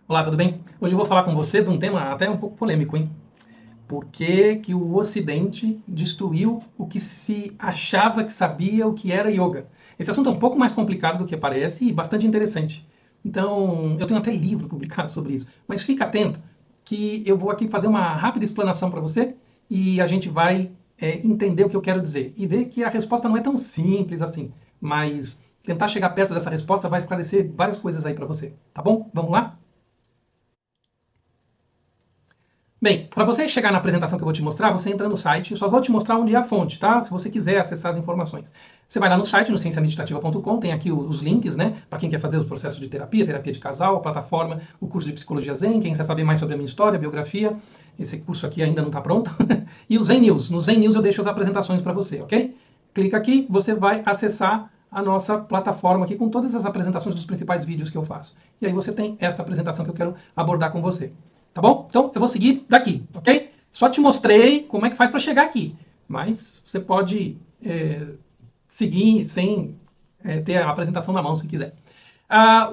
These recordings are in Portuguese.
Olá, tudo bem? Hoje eu vou falar com você de um tema até um pouco polêmico, hein? Por que que o Ocidente destruiu o que se achava que sabia o que era yoga? Esse assunto é um pouco mais complicado do que parece e bastante interessante. Então, eu tenho até livro publicado sobre isso. Mas fica atento que eu vou aqui fazer uma rápida explanação para você e a gente vai entender o que eu quero dizer. E ver que a resposta não é tão simples assim. Mas tentar chegar perto dessa resposta vai esclarecer várias coisas aí para você. Tá bom? Vamos lá? Bem, para você chegar na apresentação que eu vou te mostrar, você entra no site, eu só vou te mostrar onde é a fonte, tá? Se você quiser acessar as informações. Você vai lá no site, no cienciameditativa.com, tem aqui os links, né? Para quem quer fazer os processos de terapia, terapia de casal, a plataforma, o curso de psicologia Zen, quem quer saber mais sobre a minha história, biografia. Esse curso aqui ainda não está pronto. E o Zen News. No Zen News eu deixo as apresentações para você, ok? Clica aqui, você vai acessar a nossa plataforma aqui com todas as apresentações dos principais vídeos que eu faço. E aí você tem esta apresentação que eu quero abordar com você. Tá bom? Então eu vou seguir daqui, ok? Só te mostrei como é que faz para chegar aqui, mas você pode seguir sem ter a apresentação na mão se quiser.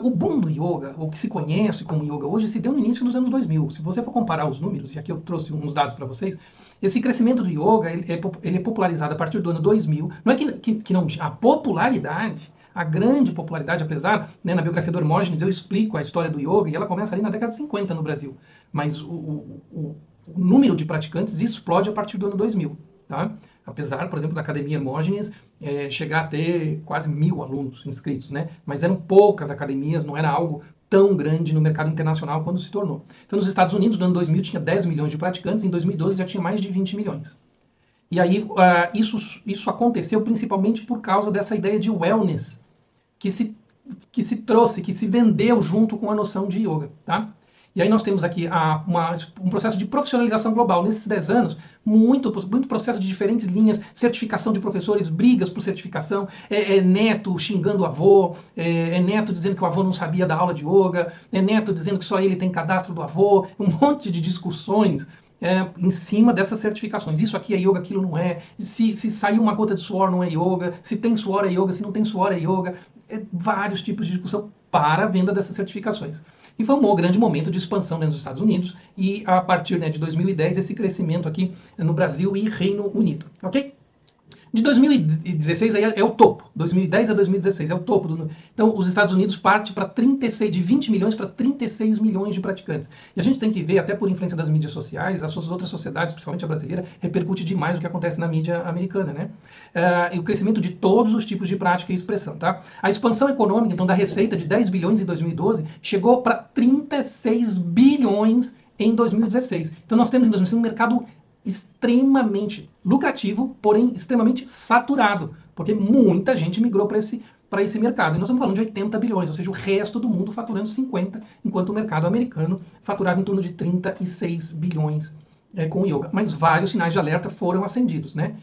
O boom do yoga, o que se conhece como yoga hoje, se deu no início dos anos 2000. Se você for comparar os números, e aqui eu trouxe uns dados para vocês, esse crescimento do yoga ele é popularizado a partir do ano 2000. Não é que não, a popularidade, a grande popularidade, apesar, né, na biografia do Hermógenes eu explico a história do yoga, e ela começa ali na década de 50 no Brasil. Mas o número de praticantes explode a partir do ano 2000. Tá? Apesar, por exemplo, da Academia Hermógenes chegar a ter quase 1000 alunos inscritos, né? Mas eram poucas academias, não era algo tão grande no mercado internacional quando se tornou. Então, nos Estados Unidos, no ano 2000, tinha 10 milhões de praticantes, em 2012 já tinha mais de 20 milhões. E aí, isso aconteceu principalmente por causa dessa ideia de wellness que se, que se trouxe, que se vendeu junto com a noção de yoga, tá? E aí nós temos aqui um processo de profissionalização global. Nesses 10 anos, muito processo de diferentes linhas, certificação de professores, brigas por certificação, neto xingando o avô, neto dizendo que o avô não sabia da aula de yoga, neto dizendo que só ele tem cadastro do avô, um monte de discussões em cima dessas certificações. Isso aqui é yoga, aquilo não é. Se saiu uma gota de suor, não é yoga. Se tem suor, é yoga. Se não tem suor, é yoga. Vários tipos de discussão para a venda dessas certificações. E foi um grande momento de expansão dentro dos Estados Unidos e a partir de 2010 esse crescimento aqui no Brasil e Reino Unido, ok? De 2016 aí é o topo, 2010 a 2016 é o topo. Então os Estados Unidos parte para 36, de 20 milhões para 36 milhões de praticantes. E a gente tem que ver, até por influência das mídias sociais, as suas outras sociedades, principalmente a brasileira, repercute demais o que acontece na mídia americana, né? E o crescimento de todos os tipos de prática e expressão, tá? A expansão econômica, então, da receita de 10 bilhões em 2012 chegou para 36 bilhões em 2016. Então nós temos em 2016 um mercado extremamente lucrativo, porém extremamente saturado, porque muita gente migrou para esse mercado. E nós estamos falando de 80 bilhões, ou seja, o resto do mundo faturando 50, enquanto o mercado americano faturava em torno de 36 bilhões com o yoga. Mas vários sinais de alerta foram acendidos, né?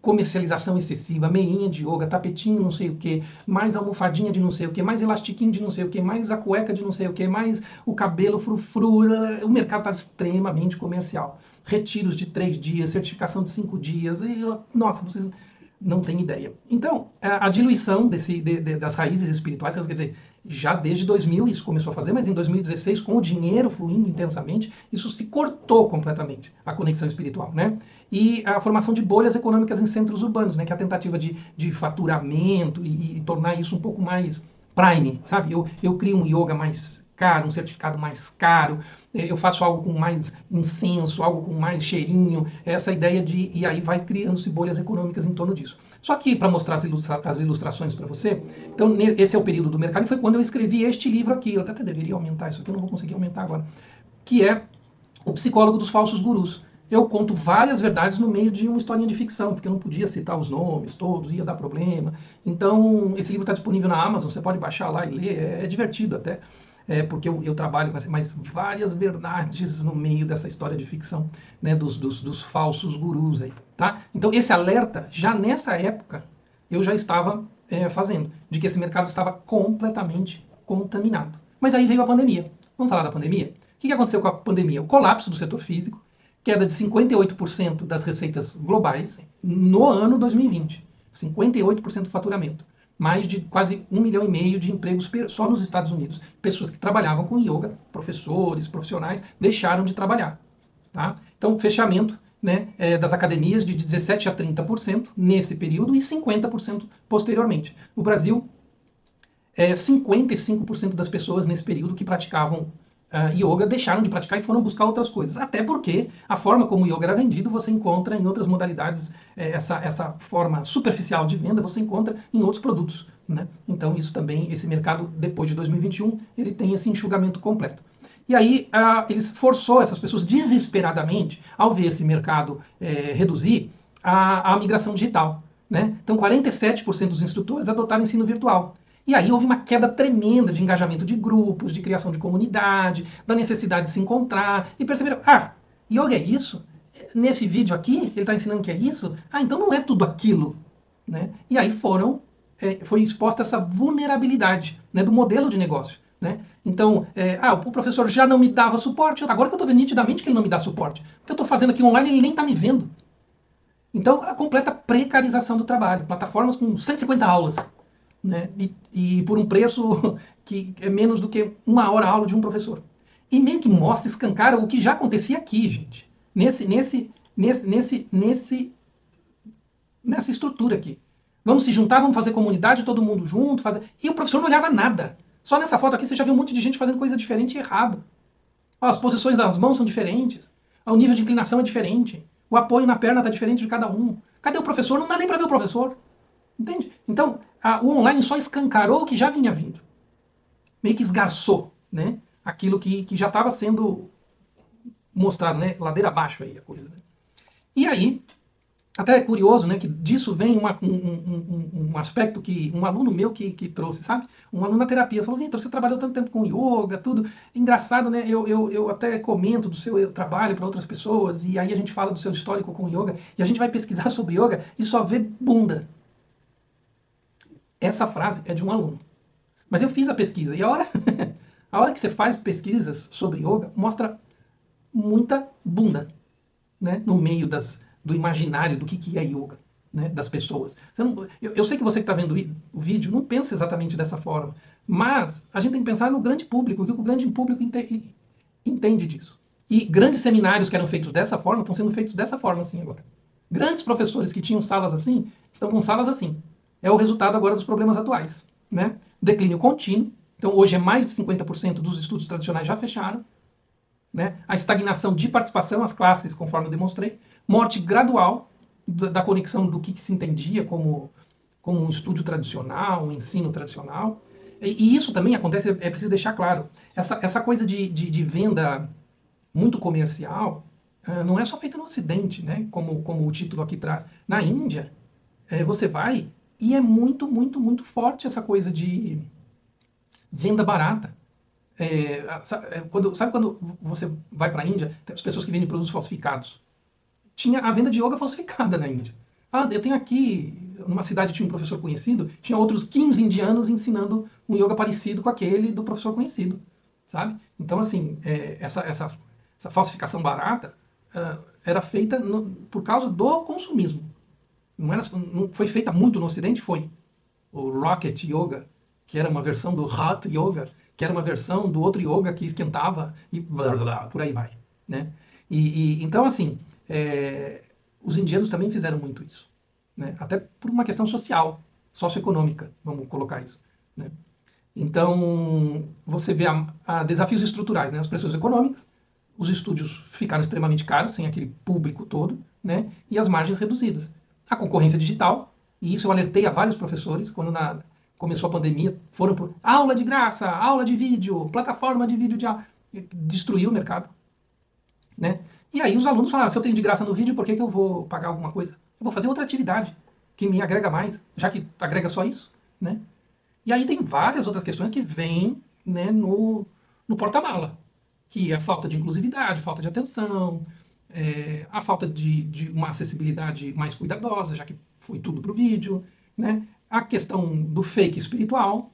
Comercialização excessiva, meinha de yoga, tapetinho não sei o que, mais almofadinha de não sei o que, mais elastiquinho de não sei o que, mais a cueca de não sei o que, mais o cabelo frufru. O mercado estava extremamente comercial. Retiros de 3 dias, certificação de 5 dias, e, nossa, vocês não têm ideia. Então, a diluição das raízes espirituais, quer dizer, já desde 2000 isso começou a fazer, mas em 2016, com o dinheiro fluindo intensamente, isso se cortou completamente, a conexão espiritual, né? E a formação de bolhas econômicas em centros urbanos, né? Que é a tentativa de faturamento e tornar isso um pouco mais prime, sabe? Eu crio um yoga mais caro, um certificado mais caro, eu faço algo com mais incenso, algo com mais cheirinho, essa ideia de... E aí vai criando-se bolhas econômicas em torno disso. Só que, para mostrar as ilustrações para você, então esse é o período do mercado, e foi quando eu escrevi este livro aqui, eu até deveria aumentar isso aqui, eu não vou conseguir aumentar agora, que é O Psicólogo dos Falsos Gurus. Eu conto várias verdades no meio de uma historinha de ficção, porque eu não podia citar os nomes todos, ia dar problema. Então, esse livro está disponível na Amazon, você pode baixar lá e ler, é divertido até. Porque eu trabalho com mais várias verdades no meio dessa história de ficção, né, dos falsos gurus aí, tá? Então esse alerta, já nessa época, eu já estava fazendo, de que esse mercado estava completamente contaminado. Mas aí veio a pandemia. Vamos falar da pandemia? O que aconteceu com a pandemia? O colapso do setor físico, queda de 58% das receitas globais no ano 2020. 58% do faturamento. Mais de quase 1,5 milhão de empregos só nos Estados Unidos. Pessoas que trabalhavam com yoga, professores, profissionais, deixaram de trabalhar. Tá? Então, fechamento, né, das academias de 17% a 30% nesse período e 50% posteriormente. O Brasil, 55% das pessoas nesse período que praticavam yoga deixaram de praticar e foram buscar outras coisas. Até porque a forma como o yoga era vendido, você encontra em outras modalidades, essa forma superficial de venda, você encontra em outros produtos. Né? Então, isso também, esse mercado, depois de 2021, ele tem esse enxugamento completo. E aí, eles forçou essas pessoas desesperadamente, ao ver esse mercado reduzir, a migração digital. Né? Então, 47% dos instrutores adotaram ensino virtual. E aí houve uma queda tremenda de engajamento de grupos, de criação de comunidade, da necessidade de se encontrar, e perceberam, yoga é isso? Nesse vídeo aqui, ele está ensinando que é isso? Então não é tudo aquilo. Né? E aí foi exposta essa vulnerabilidade, né, do modelo de negócio. Né? Então, o professor já não me dava suporte, agora que eu estou vendo nitidamente que ele não me dá suporte. O que eu estou fazendo aqui online, ele nem está me vendo. Então, a completa precarização do trabalho. Plataformas com 150 aulas. Né? E por um preço que é menos do que 1 hora aula de um professor. E meio que mostra, escancara o que já acontecia aqui, gente. Nessa estrutura aqui. Vamos se juntar, vamos fazer comunidade, todo mundo junto. E o professor não olhava nada. Só nessa foto aqui você já viu um monte de gente fazendo coisa diferente e errado. As posições das mãos são diferentes. O nível de inclinação é diferente. O apoio na perna está diferente de cada um. Cadê o professor? Não dá nem para ver o professor. Entende? Então, o online só escancarou o que já vinha vindo. Meio que esgarçou, né? Aquilo que já estava sendo mostrado, né? Ladeira abaixo aí a coisa. Né? E aí, até é curioso, né? Que disso vem um aspecto que um aluno meu que trouxe, sabe? Um aluno na terapia falou, Vitor, você trabalhou tanto tempo com yoga, tudo. Engraçado, né? Eu até comento do seu trabalho para outras pessoas, e aí a gente fala do seu histórico com yoga, e a gente vai pesquisar sobre yoga e só vê bunda. Essa frase é de um aluno. Mas eu fiz a pesquisa e a hora que você faz pesquisas sobre yoga, mostra muita bunda, né? No meio do imaginário do que é yoga, né? Das pessoas. Eu sei que você que está vendo o vídeo não pensa exatamente dessa forma, mas a gente tem que pensar no grande público, o que o grande público entende disso. E grandes seminários que eram feitos dessa forma estão sendo feitos dessa forma assim agora. Grandes professores que tinham salas assim estão com salas assim. É o resultado agora dos problemas atuais. Né? Declínio contínuo. Então, hoje é mais de 50% dos estudos tradicionais já fecharam. Né? A estagnação de participação, as classes, conforme eu demonstrei. Morte gradual da conexão do que se entendia como um estudo tradicional, um ensino tradicional. E isso também acontece, é preciso deixar claro. Essa coisa de venda muito comercial não é só feita no Ocidente, né? Como o título aqui traz. Na Índia, você vai e é muito, muito, muito forte essa coisa de venda barata. Sabe quando você vai para a Índia, tem as pessoas que vendem produtos falsificados. Tinha a venda de yoga falsificada na Índia. Eu tenho aqui, numa cidade tinha um professor conhecido, tinha outros 15 indianos ensinando um yoga parecido com aquele do professor conhecido. Sabe? Então, assim, essa falsificação barata era feita por causa do consumismo. Não foi feita muito no Ocidente, foi. O Rocket Yoga, que era uma versão do Hot Yoga, que era uma versão do outro yoga que esquentava, e blá, blá, blá, por aí vai. Né? Então, assim, os indianos também fizeram muito isso. Né? Até por uma questão social, socioeconômica, vamos colocar isso. Né? Então, você vê desafios estruturais, né? As pressões econômicas, os estúdios ficaram extremamente caros, sem aquele público todo, né? E as margens reduzidas. A concorrência digital, e isso eu alertei a vários professores, quando começou a pandemia, foram por aula de graça, aula de vídeo, plataforma de vídeo de aula. Destruiu o mercado. Né? E aí os alunos falaram, se eu tenho de graça no vídeo, por que eu vou pagar alguma coisa? Eu vou fazer outra atividade, que me agrega mais, já que agrega só isso. Né? E aí tem várias outras questões que vêm, né, no porta-mala, que é a falta de inclusividade, falta de atenção, a falta de uma acessibilidade mais cuidadosa, já que foi tudo para o vídeo, né? A questão do fake espiritual,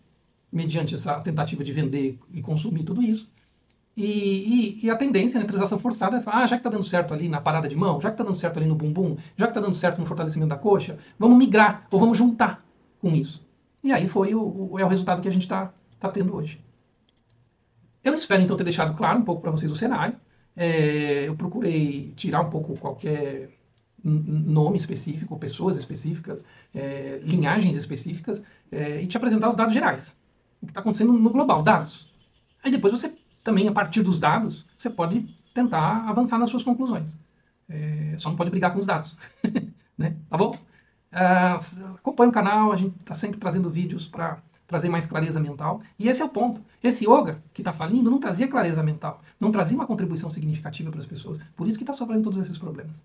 mediante essa tentativa de vender e consumir tudo isso. E a tendência, a neutralização forçada é falar, já que está dando certo ali na parada de mão, já que está dando certo ali no bumbum, já que está dando certo no fortalecimento da coxa, vamos migrar, ou vamos juntar com isso. E aí é o resultado que a gente está tendo hoje. Eu espero, então, ter deixado claro um pouco para vocês o cenário. Eu procurei tirar um pouco qualquer nome específico, pessoas específicas, linhagens específicas, e te apresentar os dados gerais. O que está acontecendo no global, dados. Aí depois você, também, a partir dos dados, você pode tentar avançar nas suas conclusões. Só não pode brigar com os dados. Né? Tá bom? Acompanhe o canal, a gente está sempre trazendo vídeos para trazer mais clareza mental. E esse é o ponto. Esse yoga que está falindo não trazia clareza mental, não trazia uma contribuição significativa para as pessoas. Por isso que está sofrendo todos esses problemas.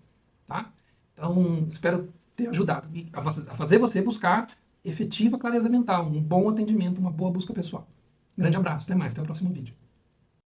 Tá? Então, espero ter ajudado a fazer você buscar efetiva clareza mental, um bom atendimento, uma boa busca pessoal. Grande abraço, até mais, até o próximo vídeo.